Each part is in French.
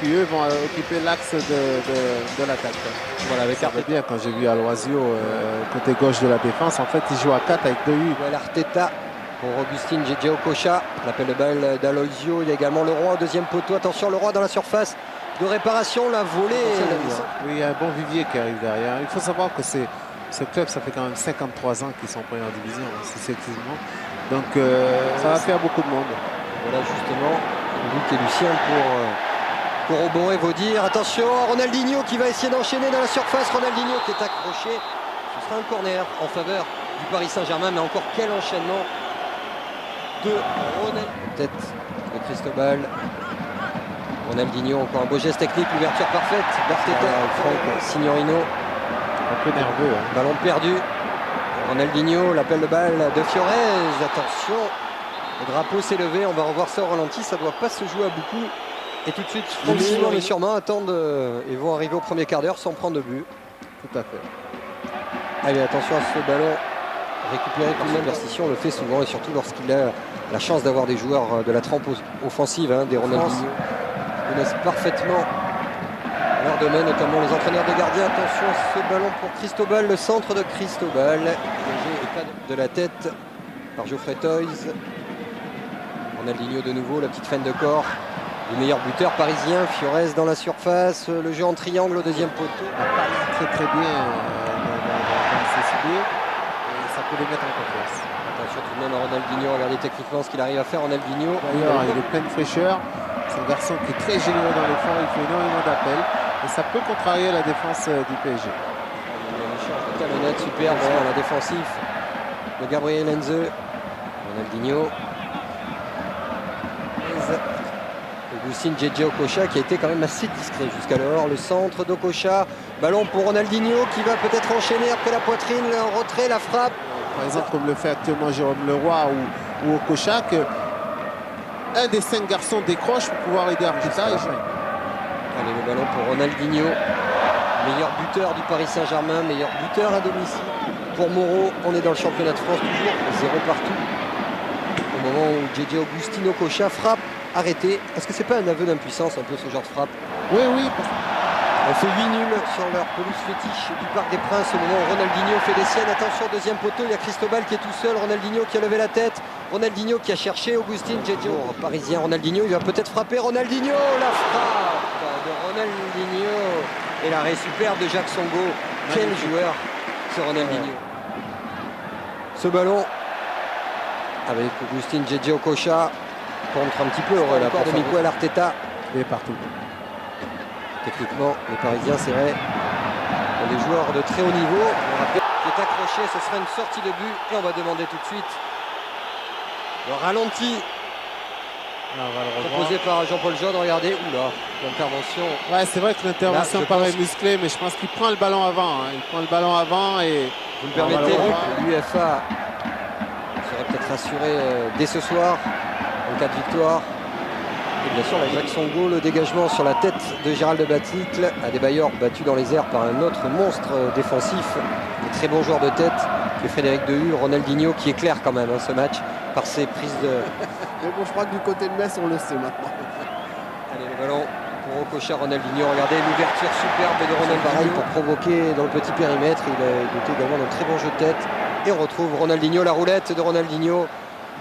puis eux vont occuper l'axe de l'attaque. Voilà, avec Ça va bien quand j'ai vu Aloisio côté gauche de la défense. En fait, il joue à 4 avec 2 U. Voilà, Arteta pour Augustine Djedje Okocha. L'appel de balle d'Aloisio. Il y a également Leroy au deuxième poteau. Attention, Leroy dans la surface de réparation. La volée. Oui, il y a un bon vivier qui arrive derrière. Il faut savoir que ce club, ça fait quand même 53 ans qu'ils sont en première division, successivement. Donc, ça va faire beaucoup de monde. Voilà, justement, Luc et Lucien pour corroborer vos dires. Attention, Ronaldinho qui va essayer d'enchaîner dans la surface. Ronaldinho qui est accroché. Ce sera un corner en faveur du Paris Saint-Germain. Mais encore quel enchaînement de Ronaldinho. Tête de Cristobal. Ronaldinho, encore un beau geste technique. L'ouverture parfaite d'Arteta. Franck Signorino. Un peu nerveux. Hein. Ballon perdu. Ronaldinho, l'appel de balle de Fiorez. Attention. Le drapeau s'est levé, on va revoir ça au ralenti, ça ne doit pas se jouer à beaucoup. Et tout de suite, Franck Simon et Surmain attendent et vont arriver au premier quart d'heure sans prendre de but. Tout à fait. Allez, attention à ce ballon récupéré par superstition, on le fait souvent et surtout lorsqu'il a la chance d'avoir des joueurs de la trempe offensive, hein, des Ronaldinho, qui connaissent parfaitement leur domaine, notamment les entraîneurs de gardiens. Attention à ce ballon pour Cristobal, le centre de Cristobal, de la tête par Geoffrey Toys. Ronaldinho de nouveau, la petite feinte de corps du meilleur buteur parisien. Fiorez dans la surface, le jeu en triangle au deuxième poteau. Très très bien dans ses ciblés et ça peut les mettre en confiance. Attention tout de même à Ronaldinho, regardez techniquement ce qu'il arrive à faire. Ronaldinho. D'ailleurs, il est plein de fraîcheur. C'est un garçon qui est très généreux dans l'effort, il fait énormément d'appels et ça peut contrarier la défense du PSG. Talonnette superbe dans la défensive de Gabriel Heinze. Ronaldinho. Augustine Djedje Okocha qui a été quand même assez discret jusqu'alors. Le centre d'Okocha. Ballon pour Ronaldinho qui va peut-être enchaîner après la poitrine. Le retrait, la frappe. Par exemple, comme le fait actuellement Jérôme Leroy ou Okocha, que un des 5 garçons décroche pour pouvoir aider Arteta. Allez, le ballon pour Ronaldinho. Meilleur buteur du Paris Saint-Germain, meilleur buteur à domicile. Pour Moreau, on est dans le championnat de France toujours, 0 partout. Au moment où Djedje Augustine Okocha frappe, arrêté. Est-ce que c'est pas un aveu d'impuissance un peu ce genre de frappe? Oui, oui. On fait 8 nuls sur leur pelouse fétiche du Parc des Princes au moment où Ronaldinho fait des siennes. Attention, deuxième poteau, il y a Cristobal qui est tout seul. Ronaldinho qui a levé la tête. Ronaldinho qui a cherché Augustine Djedje. Parisien, Ronaldinho, il va peut-être frapper. Ronaldinho, la frappe de Ronaldinho. Et l'arrêt superbe de Jacques Songo. Quel joueur ce Ronaldinho. Ce ballon avec Augustine Djedje Okocha contre un petit peu là, encore de Mikel Arteta. Et partout. Techniquement, les Parisiens, c'est vrai, ont des joueurs de très haut niveau. On rappelle qui est accroché, ce sera une sortie de but. Et on va demander tout de suite le ralenti. Proposé par Jean-Paul Jaune, regardez, oula, l'intervention. Ouais, c'est vrai que l'intervention paraît musclée, mais je pense qu'il prend le ballon avant. Hein. Il prend le ballon avant et... Vous me permettez, l'UEFA serait peut-être rassuré dès ce soir, en cas de victoire. Et bien sûr, la Jacques Songo, le dégagement sur la tête de Gérald de Baticle. Adebayor battu dans les airs par un autre monstre défensif, un très bon joueur de tête, qui est Frédéric Dehu. Ronaldinho qui éclaire quand même ce match par ses prises de... Mais bon, je crois que du côté de Metz, on le sait maintenant. Allez, le ballon pour Okocha, Ronaldinho. Regardez l'ouverture superbe de Ronaldinho. Pareil pour provoquer dans le petit périmètre. Il est doté également d'un très bon jeu de tête. Et on retrouve Ronaldinho, la roulette de Ronaldinho.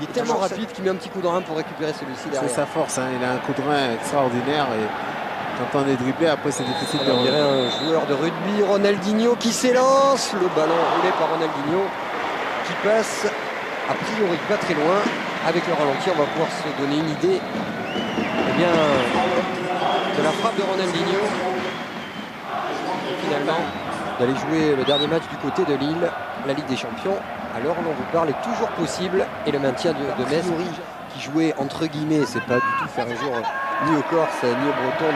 Il est tellement rapide qu'il met un petit coup de rein pour récupérer celui-ci derrière. C'est sa force, hein. Il a un coup de rein extraordinaire et quand on est dribblé, après c'est difficile de revenir. Un joueur de rugby, Ronaldinho qui s'élance. Le ballon roulé par Ronaldinho qui passe a priori pas très loin. Avec le ralenti, on va pouvoir se donner une idée de la frappe de Ronaldinho. Et finalement, d'aller jouer le dernier match du côté de Lille, la Ligue des Champions. À l'heure où l'on vous parle est toujours possible. Et le maintien de Metz, qui jouait entre guillemets, c'est pas du tout faire un jour ni au Corse ni au Breton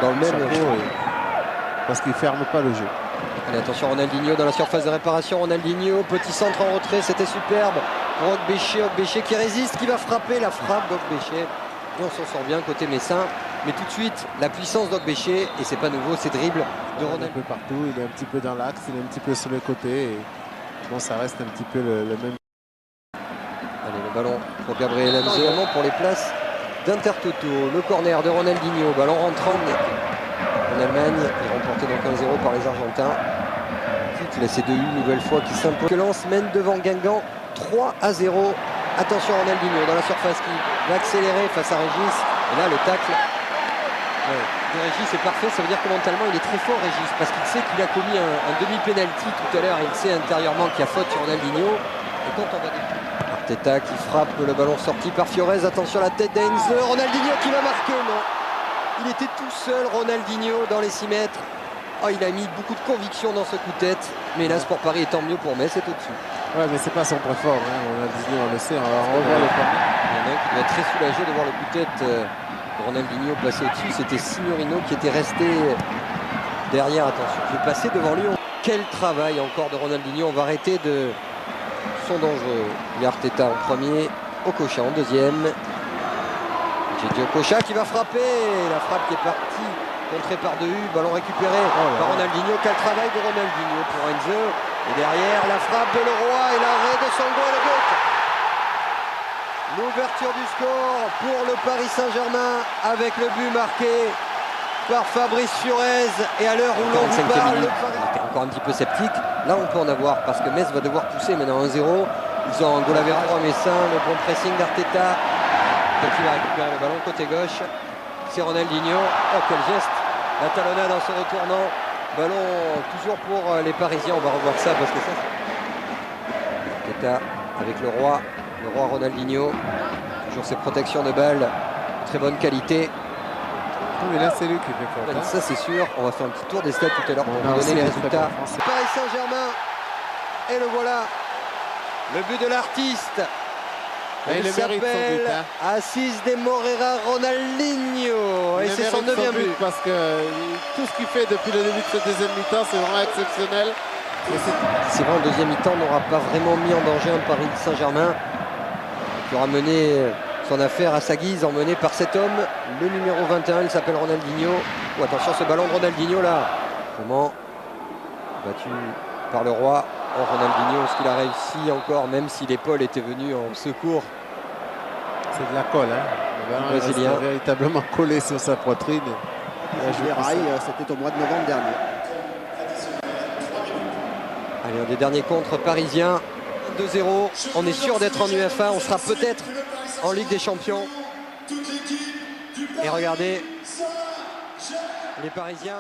dans le même jeu. Parce qu'il ne ferme pas le jeu. Allez, attention, Ronaldinho dans la surface de réparation. Ronaldinho, petit centre en retrait, c'était superbe. Pour Ogbéché qui résiste, qui va frapper la frappe d'Ogbéché. Et on s'en sort bien côté messin. Mais tout de suite, la puissance d'Ogbéché, et c'est pas nouveau, ces dribbles de Ronaldinho. Un peu partout, il est un petit peu dans l'axe, il est un petit peu sur le côté. Et bon, ça reste un petit peu le même. Allez, le ballon pour Gabriel Heinze, pour les places d'Intertoto. Le corner de Ronaldinho, ballon rentrant en Allemagne, est remporté donc 1-0 par les Argentins. Là, c'est 2 nouvelle fois qui s'impose. Lens mène devant Guingamp 3-0. Attention Ronaldinho dans la surface qui va accélérer face à Régis. Et là, le tacle de Régis est parfait. Ça veut dire que mentalement, il est très fort, Régis, parce qu'il sait qu'il a commis un demi-penalty tout à l'heure. Il sait intérieurement qu'il y a faute sur Ronaldinho. Et quand on va Arteta qui frappe le ballon sorti par Fiorez. Attention à la tête d'Heinze. Ronaldinho qui va marquer, non. Il était tout seul, Ronaldinho, dans les 6 mètres. Oh, il a mis beaucoup de conviction dans ce coup de tête. Mais là, Sport Paris étant mieux pour Metz, c'est au-dessus. Ouais, mais c'est pas son point fort. Ronaldinho, on le sait. On revoit le premier. Il y en a un qui doit être très soulagé de voir le coup de tête de Ronaldinho passer au-dessus. C'était Signorino qui était resté derrière. Attention, je vais passer devant lui. Quel travail encore de Ronaldinho. On va arrêter de son dangereux. Il y a Arteta en premier, Okocha en deuxième. J'ai Okocha qui va frapper. La frappe qui est partie, contrée par Dehu. Ballon récupéré par Ronaldinho. Quel travail de Ronaldinho pour Heinze. Et derrière, la frappe de Leroy et l'arrêt de Sango à la gauche. L'ouverture du score pour le Paris Saint-Germain avec le but marqué par Fabrice Fiorez. Et à l'heure où l'on vous parle, on était encore un petit peu sceptique. Là, on peut en avoir parce que Metz va devoir pousser maintenant 1-0. Ils ont un goal average à Messin, le bon pressing d'Arteta. Qui va récupérer le ballon côté gauche. C'est Ronaldinho. Oh, quel geste! La talonnade en se retournant. Ballon toujours pour les Parisiens. On va revoir ça parce que ça. Arteta avec le roi Ronaldinho. Toujours ses protections de balles. Très bonne qualité. Oui, mais là, c'est lui qui fait faute. Ça, c'est sûr. On va faire un petit tour des stats tout à l'heure pour vous donner les résultats. Paris Saint-Germain. Et le voilà. Le but de l'artiste. Il s'appelle Assis de Moreira Ronaldinho. Et c'est son 9e but. Parce que tout ce qu'il fait depuis le début de ce deuxième mi-temps, c'est vraiment exceptionnel. C'est vrai, en deuxième mi-temps, on n'aura pas vraiment mis en danger un Paris Saint-Germain qui aura mené son affaire à sa guise, emmené par cet homme, le numéro 21, il s'appelle Ronaldinho. Oh, attention, ce ballon de Ronaldinho là. Comment battu par le roi. Oh, Ronaldinho, est-ce qu'il a réussi encore, même si l'épaule était venue en secours? C'est de la colle, hein. Le ballon Brésilien. est véritablement collé sur sa poitrine. C'était au mois de novembre dernier. Allez, un des derniers contres parisiens. 2-0. On est sûr d'être en UEFA. On sera peut-être en Ligue des Champions. Et regardez, les Parisiens